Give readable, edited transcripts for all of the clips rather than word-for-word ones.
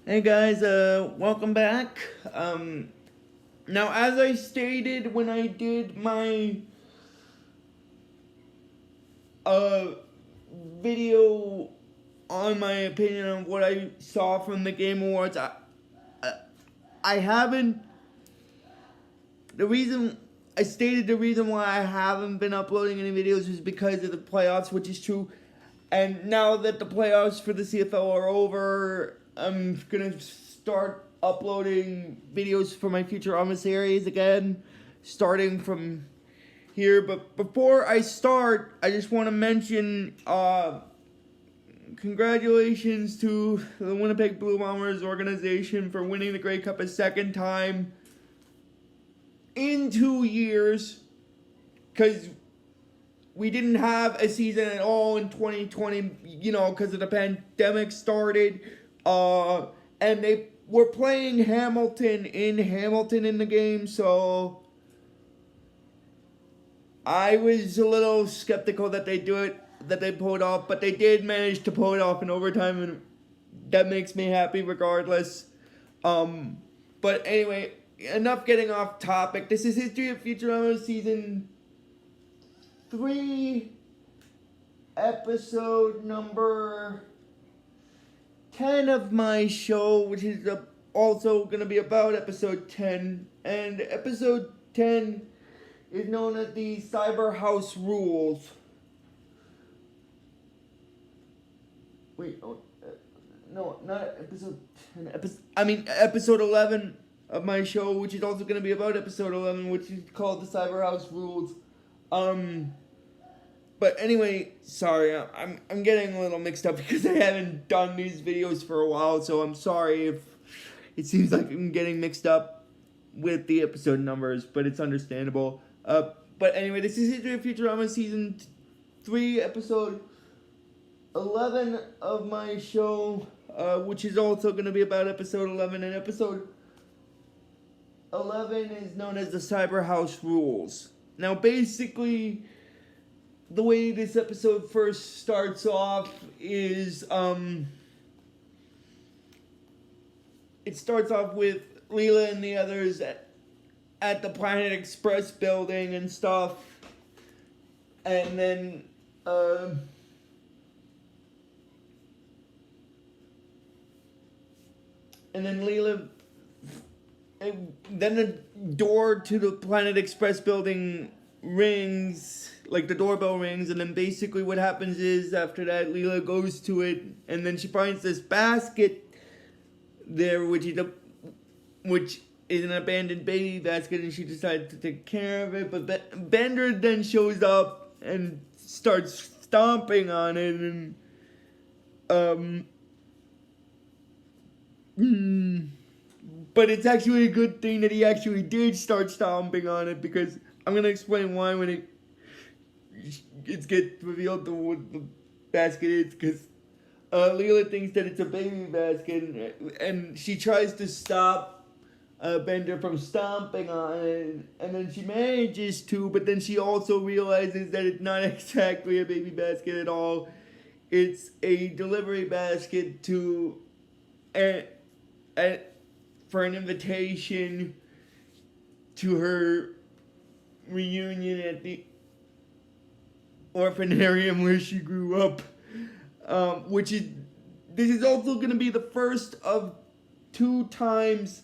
Hey guys, welcome back. Now as I stated when I did my uh video on my opinion on what I saw from the Game Awards, I, I haven't. The reason I stated the reason why I haven't been uploading any videos is because of the playoffs, which is true. And now that the playoffs for the CFL are over, I'm gonna start uploading videos for my Futurama series again, starting from here. But before I start, I just want to mention congratulations to the Winnipeg Blue Bombers organization for winning the Grey Cup a second time in 2 years, because we didn't have a season at all in 2020, because of the pandemic started. And they were playing Hamilton in the game, so I was a little skeptical that they pull it off, but they did manage to pull it off in overtime, and that makes me happy regardless. But anyway, enough getting off topic. This is History of Futurama Season 3, episode number 10 of my show, which is also going to be about episode 10. And episode 10 is known as the Cyber House Rules. Wait, no, not episode 10. Episode 11 of my show, which is also going to be about episode 11, which is called the Cyber House Rules. But anyway, sorry, I'm getting a little mixed up because I haven't done these videos for a while, so I'm sorry if it seems like I'm getting mixed up with the episode numbers, but it's understandable. But anyway, this is History of Futurama Season 3, episode 11 of my show, which is also going to be about episode 11, and episode 11 is known as the Cyber House Rules. Now, basically, the way this episode first starts off is, it starts off with Leela and the others at the Planet Express building and stuff, and then, Leela, then the door to the Planet Express building rings, like the doorbell rings, and then basically what happens is after that Leela goes to it, and then she finds this basket there, which is an abandoned baby basket, and she decides to take care of it. But Bender then shows up and starts stomping on it, and but it's actually a good thing that he actually did start stomping on it, because I'm gonna explain why when it gets revealed what the basket is, because Leela thinks that it's a baby basket, and she tries to stop Bender from stomping on it, and then she manages to, but then she also realizes that it's not exactly a baby basket at all. It's a delivery basket to for an invitation to her reunion at the orphanarium where she grew up, this is also going to be the first of 2 times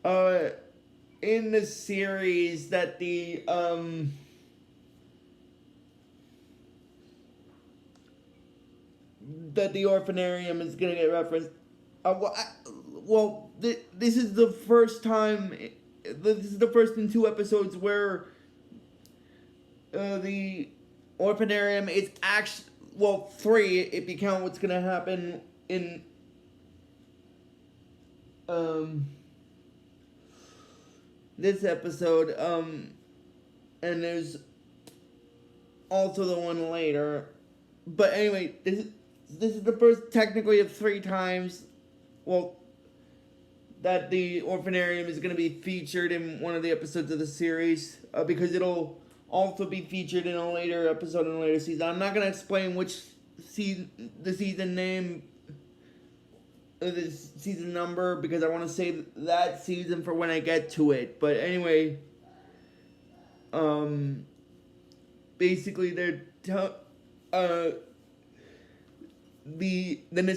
in the series that the orphanarium is going to get referenced. This is the first time. This is the first in 2 episodes where the orphanarium is actually, 3 if you count what's gonna happen in this episode, and there's also the one later. But anyway, this is the first technically of 3 times, that the orphanarium is going to be featured in one of the episodes of the series, because it'll also be featured in a later episode in a later season. I'm not going to explain which the season name the season number because I want to save that season for when I get to it. But anyway, basically this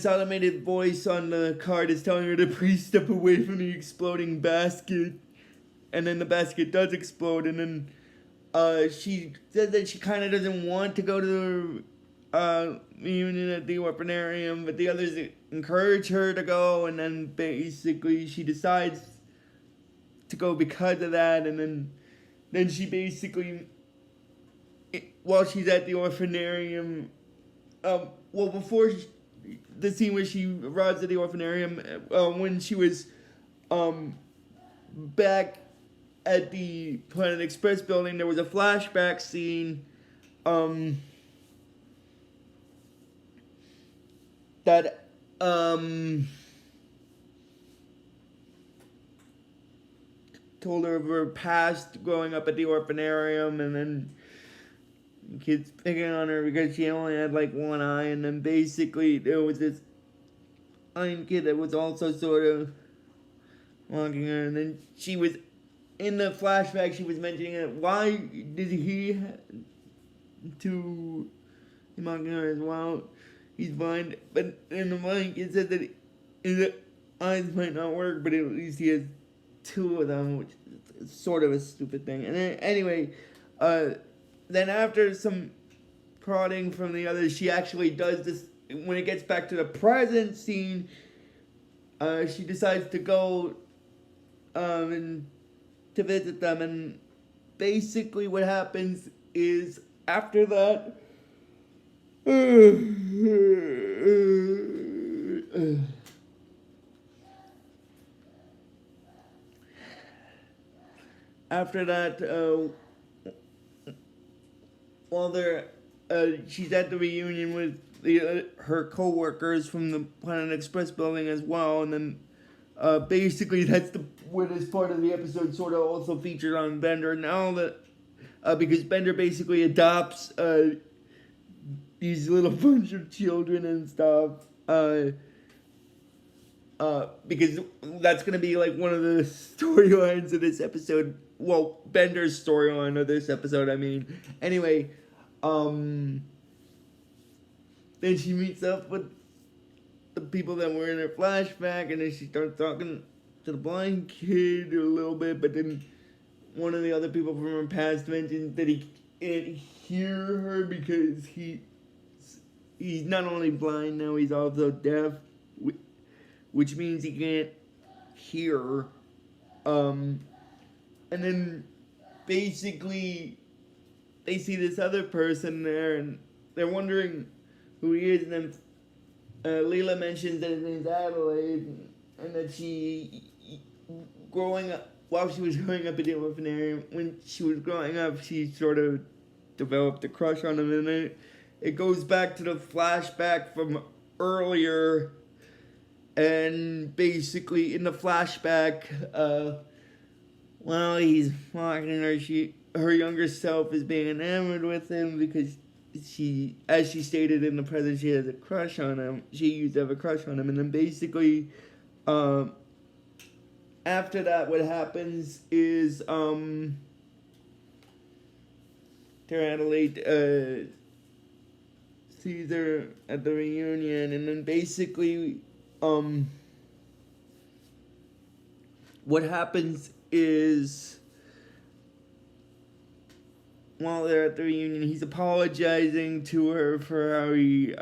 automated voice on the card is telling her to please step away from the exploding basket, and then the basket does explode, and then she says that she kind of doesn't want to go to the reunion at the orphanarium, but the others encourage her to go, and then basically she decides to go because of that, and then she basically, while she's at the orphanarium, before the scene where she arrives at the orphanarium, when she was back at the Planet Express building, there was a flashback scene that told her of her past growing up at the orphanarium, and then kids picking on her because she only had like one eye, and then basically there was this blind kid that was also sort of mocking her, and then she was in the flashback she was mentioning it. Why did he to mocking her as well? He's blind, but in the blind kid said that his eyes might not work, but at least he has two of them, which is sort of a stupid thing. And then, anyway, then after some prodding from the others, she actually does this. When it gets back to the present scene, she decides to go and to visit them, and basically what happens is after that, while she's at the reunion with her co-workers from the Planet Express building as well, and then basically that's where this part of the episode sort of also featured on Bender. Now that because Bender basically adopts these little bunch of children and stuff, because that's gonna be like one of the storylines of this episode. Well, Bender's storyline of this episode, I mean. Anyway, then she meets up with the people that were in her flashback, and then she starts talking to the blind kid a little bit, but then one of the other people from her past mentions that he can't hear her because he's not only blind now, he's also deaf, which means he can't hear. And then basically they see this other person there, and they're wondering who he is, and then Leela mentions that his name's Adelaide, and that while she was growing up at the orphanarium, when she was growing up, she sort of developed a crush on him, and then it goes back to the flashback from earlier, and basically in the flashback, while he's mocking her, her younger self is being enamored with him because as she stated in the present, she has a crush on him. She used to have a crush on him, and then basically, after that, what happens is, Adelaide sees her at the reunion, and then basically, what happens is, while they're at the reunion, he's apologizing to her for how he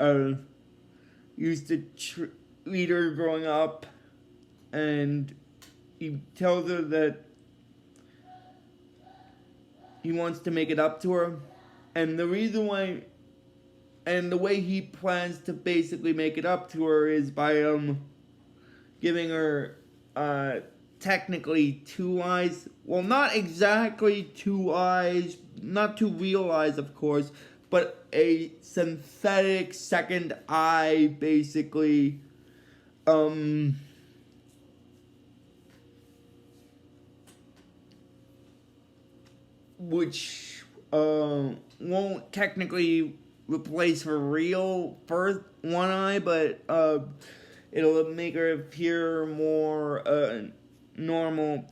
used to treat her growing up, and he tells her that he wants to make it up to her, and the reason why, and the way he plans to basically make it up to her is by giving her technically two eyes. Well, not exactly two eyes, not two real eyes, of course, but a synthetic second eye, basically. Which won't technically replace her real first one eye, but it'll make her appear more normal.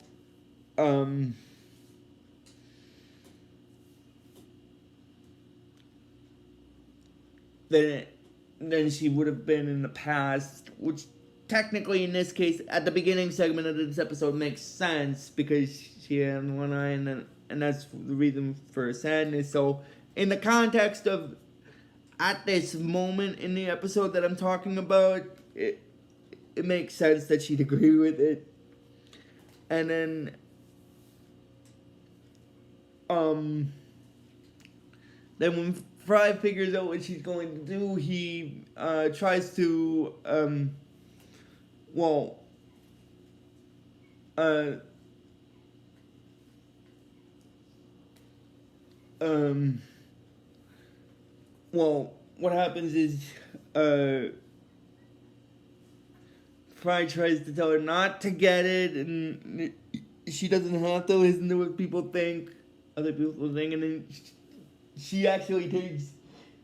Than she would have been in the past, which technically in this case, at the beginning segment of this episode, makes sense because she had one eye, and that's the reason for her sadness. So, in the context of at this moment in the episode that I'm talking about, it makes sense that she'd agree with it. And then, then when Fry figures out what she's going to do, he tries to, well, what happens is, Fry tries to tell her not to get it, and she doesn't have to listen to what people think, other people think, and then she actually takes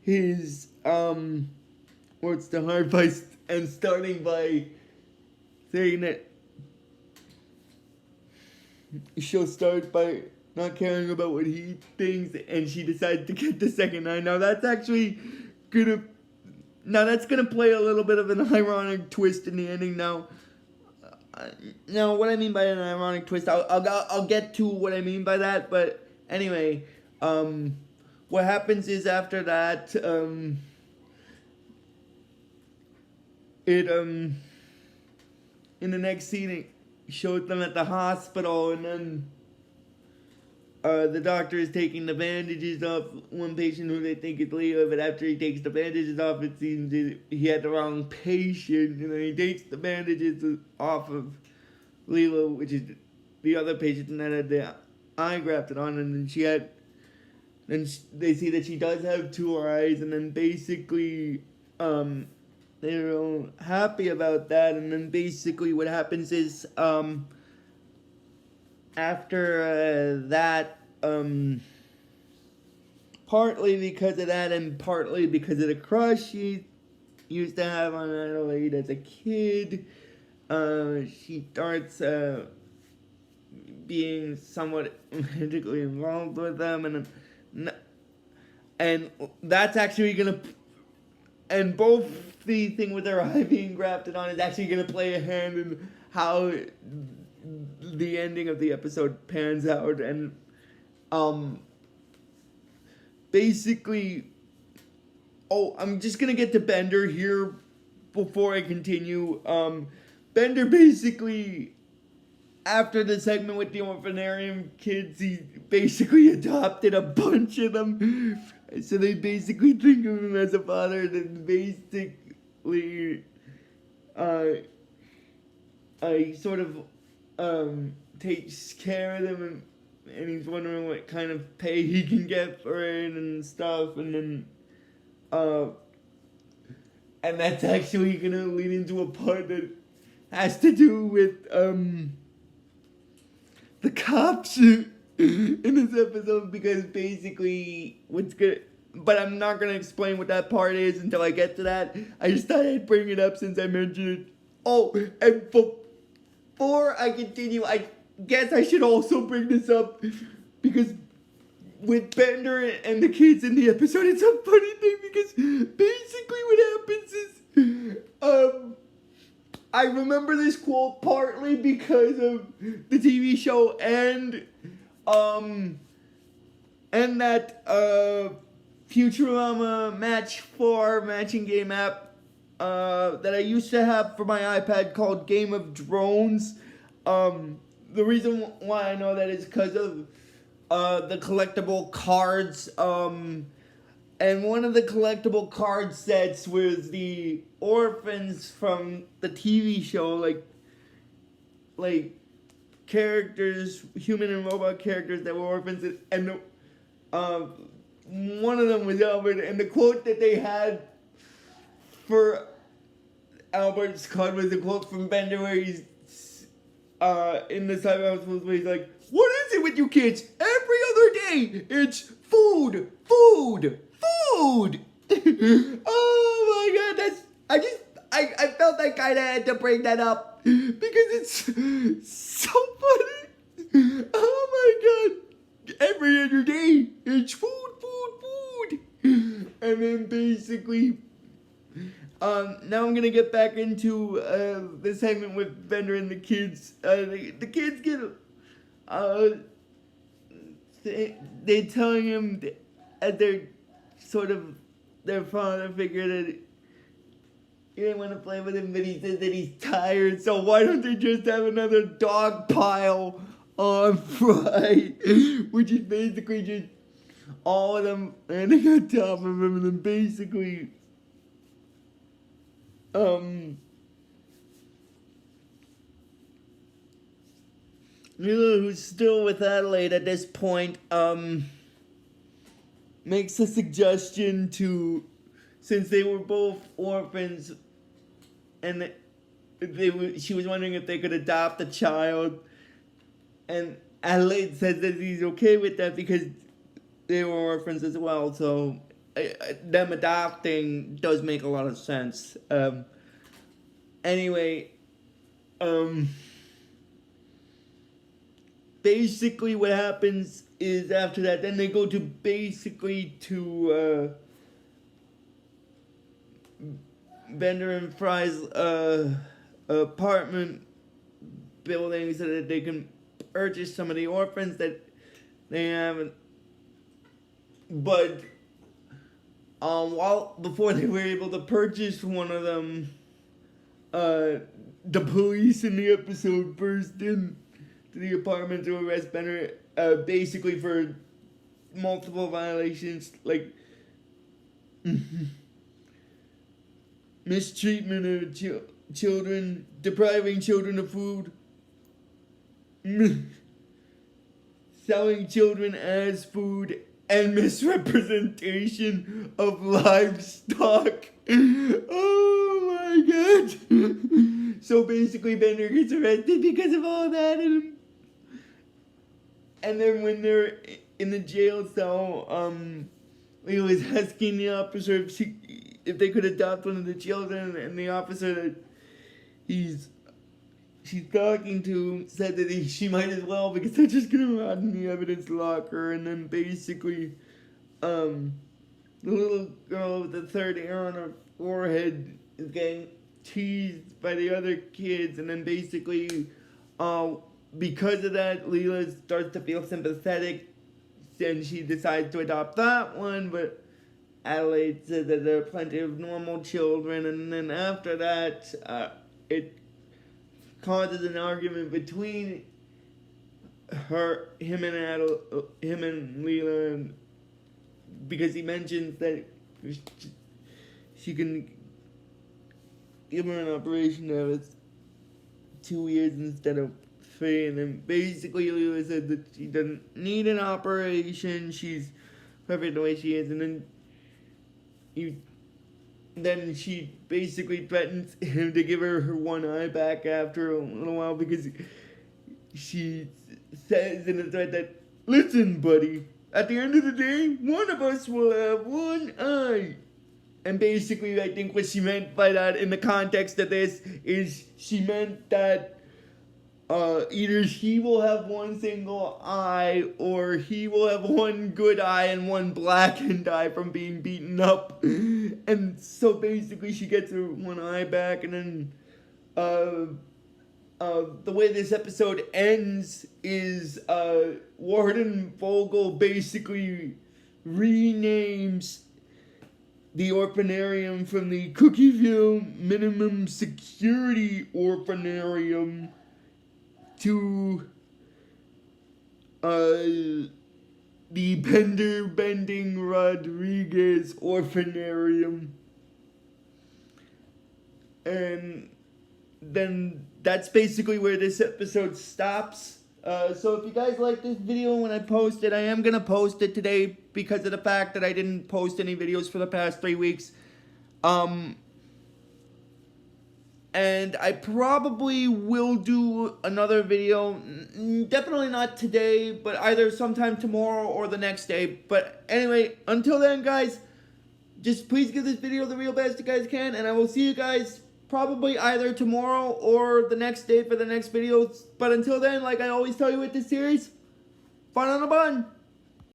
his words to heart by and starting by saying that she'll start by not caring about what he thinks, and she decides to get the second eye. Now that's actually gonna play a little bit of an ironic twist in the ending. Now what I mean by an ironic twist, I'll get to what I mean by that. But anyway, what happens is after that, in the next scene, it shows them at the hospital, and then the doctor is taking the bandages off one patient who they think is Leo, but after he takes the bandages off, it seems that he had the wrong patient, and then he takes the bandages off of Lilo, which is the other patient that had the eye grafted on, and then they see that she does have two eyes, and then basically, they're all happy about that, and then basically what happens is, after that, partly because of that and partly because of the crush she used to have on Adelaide as a kid, she starts being somewhat romantically involved with them, and that's actually gonna, and both the thing with her eye being grafted on is actually gonna play a hand in how the ending of the episode pans out. And basically, I'm just gonna get to Bender here before I continue. Bender basically, after the segment with the orphanarium kids, he basically adopted a bunch of them. So they basically think of him as a father, and then basically, he sort of takes care of them, and he's wondering what kind of pay he can get for it and stuff, and then, and that's actually gonna lead into a part that has to do with, the cops in this episode, because basically but I'm not gonna explain what that part is until I get to that. I just thought I'd bring it up since I mentioned it. And before I continue, I guess I should also bring this up, because with Bender and the kids in the episode, it's a funny thing, because basically what happens is, I remember this quote partly because of the TV show and that Futurama matching game app that I used to have for my iPad called Game of Drones. The reason why I know that is because of the collectible cards. And one of the collectible card sets was the orphans from the TV show, like characters, human and robot characters that were orphans, and one of them was Albert, and the quote that they had for Albert's card was a quote from Bender where he's in the Cyberhouse where he's like, "What is it with you kids? Every other day, it's food, food, food." Oh my god, I felt I kind of had to bring that up because it's so funny. Oh my god. Every other day, it's food, food, food. And then basically, now I'm gonna get back into the segment with Bender and the kids. The kids get, they're telling him that their father figured that he didn't want to play with him, but he says that he's tired, so why don't they just have another dog pile on Friday? Which is basically just all of them landing on top of him, and then basically, Mila, who's still with Adelaide at this point, makes a suggestion to, since they were both orphans, and she was wondering if they could adopt a child, and Adelaide says that he's okay with that because they were orphans as well, so them adopting does make a lot of sense. Anyway, basically what happens is after that, then they go to Bender and Fry's apartment building so that they can purchase some of the orphans that they haven't. But before they were able to purchase one of them, the police in the episode burst in to the apartment to arrest Bender, basically for multiple violations, like mistreatment of children, depriving children of food, selling children as food, and misrepresentation of livestock. Oh my god. So basically Bender gets arrested because of all that, and then when they're in the jail cell, Leo is asking the officer if they could adopt one of the children, and the officer that she's talking to said that she might as well because they're just gonna rot in the evidence locker. And then basically, the little girl with the third hair on her forehead is getting teased by the other kids, and then basically, because of that, Leela starts to feel sympathetic, and she decides to adopt that one, but Adelaide said that there are plenty of normal children, and then after that, it causes an argument between him and Leela, because he mentions that she can give her an operation that was 2 years instead of 3, and then basically Leela said that she doesn't need an operation, she's perfect the way she is, and then she basically threatens him to give her one eye back after a little while, because she says in the threat that, listen buddy, at the end of the day, one of us will have one eye. And basically I think what she meant by that in the context of this is she meant that either he will have one single eye, or he will have one good eye and one blackened eye from being beaten up. And so basically she gets her one eye back, and then the way this episode ends is Warden Vogel basically renames the orphanarium from the Cookieville Minimum Security Orphanarium to the Bender Bending Rodriguez Orphanarium. And then that's basically where this episode stops. So if you guys like this video when I post it, I am going to post it today because of the fact that I didn't post any videos for the past 3 weeks. And I probably will do another video, definitely not today, but either sometime tomorrow or the next day. But anyway, until then guys, just please give this video the real best you guys can, and I will see you guys probably either tomorrow or the next day for the next video. But until then, like I always tell you with this series, fun on a bun.